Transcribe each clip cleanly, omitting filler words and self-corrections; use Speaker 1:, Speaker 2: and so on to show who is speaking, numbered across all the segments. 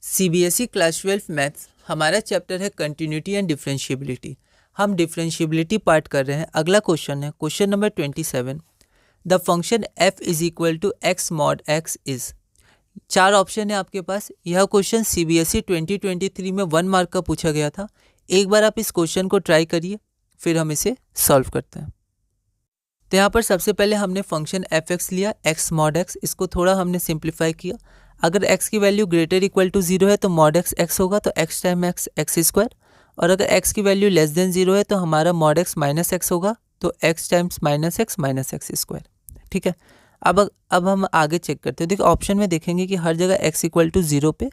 Speaker 1: CBSE class 12 maths हमारा chapter है continuity and differentiability. हम डिफरेंशिएबिलिटी पार्ट कर रहे हैं। अगला क्वेश्चन है question number 27। The function f is equal to x mod x is. चार ऑप्शन है आपके पास। यह क्वेश्चन सीबीएसई 2023 में 1 मार्क का पूछा गया था। एक बार आप इस क्वेश्चन को ट्राई करिए, फिर हम इसे सॉल्व करते हैं। तो यहाँ पर सबसे पहले हमने फंक्शन f(x) लिया, x मॉड x। इसको थोड़ा हमने सिंप्लीफाई किया। अगर x की वैल्यू ग्रेटर इक्वल टू 0 है तो मॉड x x होगा, तो x time x x square. और अगर x की वैल्यू लेस देन 0 है तो हमारा मॉड x माइनस x होगा, तो x times minus x square. ठीक है। अब हम आगे चेक करते हैं। देखिए ऑप्शन में देखेंगे कि हर जगह x इक्वल टू 0 पे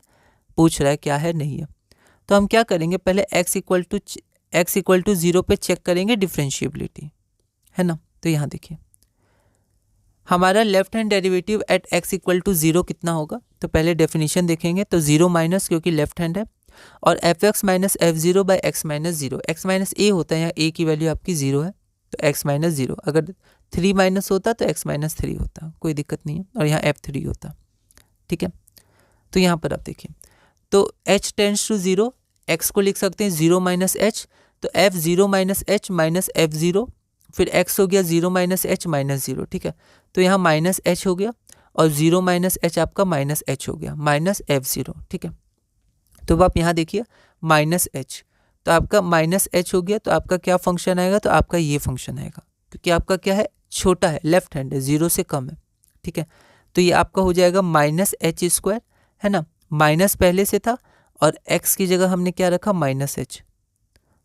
Speaker 1: पूछ रहा है, क्या है नहीं है। तो हम क्या करेंगे, पहले x इक्वल टू 0 पे चेक करेंगे डिफरेंशिएबिलिटी, है ना। तो यहाँ देखिए हमारा left hand derivative at x equal to 0 कितना होगा। तो पहले डेफिनेशन देखेंगे, तो 0 माइनस, क्योंकि लेफ्ट हैंड है, और fx minus f0 by x minus 0। x minus a होता है, यहाँ a की वैल्यू आपकी 0 है, तो x माइनस 0। अगर 3 माइनस होता तो x माइनस 3 होता, कोई दिक्कत नहीं है, और यहाँ f3 होता। ठीक है। तो यहाँ पर आप देखिए, तो h टेंड्स टू 0, x को लिख सकते हैं 0 माइनस h, तो f0 minus h minus f0, फिर x हो गया 0 माइनस h माइनस 0। ठीक है। तो यहाँ माइनस h हो गया, और 0 माइनस h आपका माइनस h हो गया, माइनस f0। ठीक है। तो अब आप यहाँ देखिए माइनस h, तो आपका माइनस h हो गया, तो आपका क्या फंक्शन आएगा, तो आपका ये फंक्शन आएगा, क्योंकि आपका क्या है, छोटा है, लेफ्ट हैंड है, 0 से कम है। ठीक है। तो ये आपका हो जाएगा माइनस h स्क्वायर, है ना। माइनस पहले से था, और x की जगह हमने क्या रखा, माइनस h,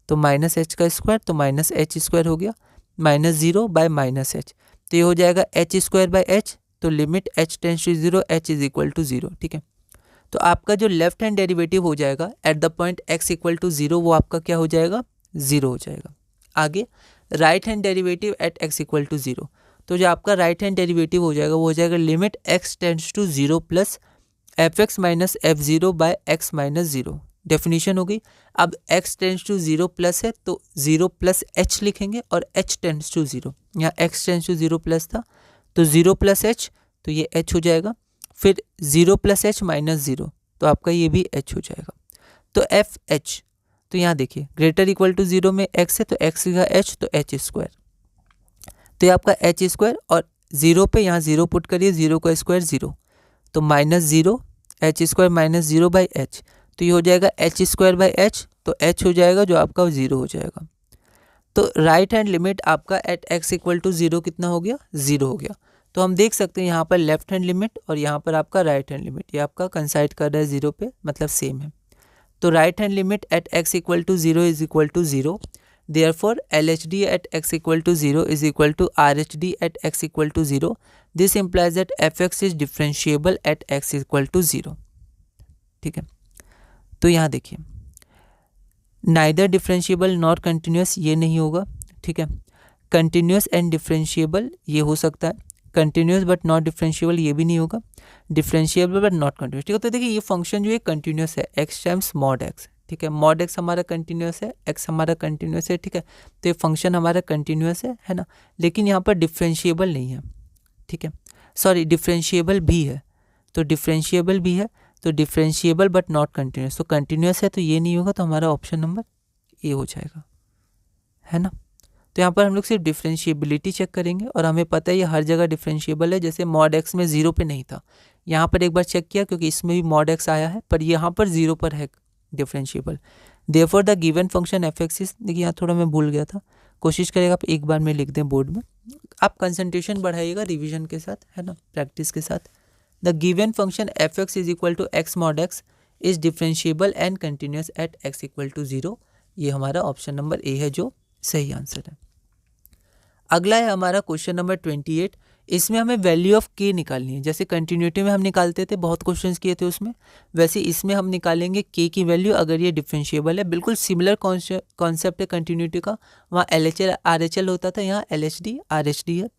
Speaker 1: तो माइनस h का स्क्वायर, तो माइनस h स्क्वायर हो गया, माइनस 0 बाय माइनस h, तो ये हो जाएगा h स्क्वायर बाय h, तो limit h tends to 0, h is equal to 0। ठीक है। तो आपका जो लेफ्ट हैंड डेरिवेटिव हो जाएगा at the point x equal to 0, वो आपका क्या हो जाएगा, 0 हो जाएगा। आगे right hand derivative at x equal to 0, तो जो आपका राइट हैंड डेरिवेटिव हो जाएगा वो हो जाएगा limit x tends to 0 plus fx minus f0 by x minus 0। Definition हो गई। अब x टेंड्स टू 0 प्लस है, तो 0 प्लस h लिखेंगे, और h टेंड्स टू 0, यहाँ x टेंड्स टू 0 प्लस था, तो 0 प्लस h, तो ये h हो जाएगा। फिर 0 प्लस h माइनस 0, तो आपका ये भी h हो जाएगा। तो एफ h, तो यहाँ देखिए ग्रेटर इक्वल टू 0 में x है, तो x का h, तो h स्क्वायर, तो ये आपका h स्क्वायर, और 0 पे यहाँ 0 पुट करिए, 0 का स्क्वायर 0, तो minus 0, h square minus 0 by h, तो ये हो जाएगा h स्क्वायर बाई h, तो h हो जाएगा जो आपका 0 हो जाएगा। तो राइट हैंड लिमिट आपका एट x इक्वल टू 0 कितना हो गया, 0 हो गया। तो हम देख सकते हैं यहाँ पर लेफ्ट हैंड लिमिट और यहाँ पर आपका राइट हैंड लिमिट, ये आपका कंसाइड कर रहा है 0 पे, मतलब सेम है। तो right hand limit at x equal to 0 is equal to 0, therefore LHD at x equal to 0 is equal to RHD at x equal to 0। This implies that fx is differentiable at x equal to 0। ठीक है। तो यहाँ देखिए neither differentiable not continuous, ये नहीं होगा। ठीक है। कंटिन्यूस एंड डिफरेंशिएबल ये हो सकता है, कंटिन्यूस बट नॉट डिफरेंशिएबल ये भी नहीं होगा, डिफरेंशिएबल बट नॉट कंटिन्यूस। ठीक है। तो देखिए ये फंक्शन जो है कंटिन्यूस है, x टाइम्स मॉड x। ठीक है। मॉड x हमारा कंटिन्यूस है, x हमारा कंटिन्यूस है। ठीक है। तो ये फंक्शन हमारा कंटिन्यूस है ना, लेकिन यहाँ पर डिफरेंशिएबल नहीं है। ठीक है। सॉरी, डिफरेंशिएबल भी है, तो डिफरेंशिएबल भी है, तो डिफरेंशिएबल बट नॉट कंटिन्यूस, तो कंटिन्यूस है तो ये नहीं होगा, तो हमारा ऑप्शन नंबर ए हो जाएगा, है ना। तो यहाँ पर हम लोग सिर्फ डिफरेंशिएबिलिटी चेक करेंगे, और हमें पता है ये हर जगह डिफरेंशिएबल है। जैसे मॉड x में 0 पे नहीं था, यहाँ पर एक बार चेक किया, क्योंकि इसमें भी मॉड x आया है, पर यहाँ पर 0 पर है differentiable. Therefore the given function fx is, देखिए यहाँ थोड़ा मैं भूल गया था, कोशिश करेगा आप एक बार में लिख दें बोर्ड में, आप कंसंट्रेशन बढ़ाइएगा रिविजन के साथ, है ना, प्रैक्टिस के साथ। The given function fx is equal to x mod x is differentiable and continuous at x equal to 0। ये हमारा ऑप्शन नंबर ए है जो सही आंसर है। अगला है हमारा क्वेश्चन नंबर 28। इसमें हमें वैल्यू ऑफ k निकालनी है। जैसे कंटिन्यूटी में हम निकालते थे, बहुत क्वेश्चंस किए थे उसमें, वैसे इसमें हम निकालेंगे k की वैल्यू अगर ये डिफरेंशिएबल है। बिल्कुल सिमिलर कॉन्सेप्ट है कंटिन्यूटी का, वहाँ LHL RHL होता था, यहाँ LHD RHD है।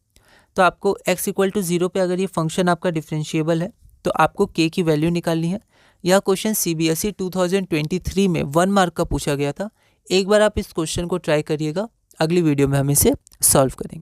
Speaker 1: तो आपको x इक्वल टू 0 पे अगर ये फंक्शन आपका डिफरेंशिएबल है तो आपको k की वैल्यू निकालनी है। यह क्वेश्चन सीबीएसई 2023 में 1 मार्क का पूछा गया था। एक बार आप इस क्वेश्चन को ट्राई करिएगा, अगली वीडियो में हम इसे सॉल्व करेंगे।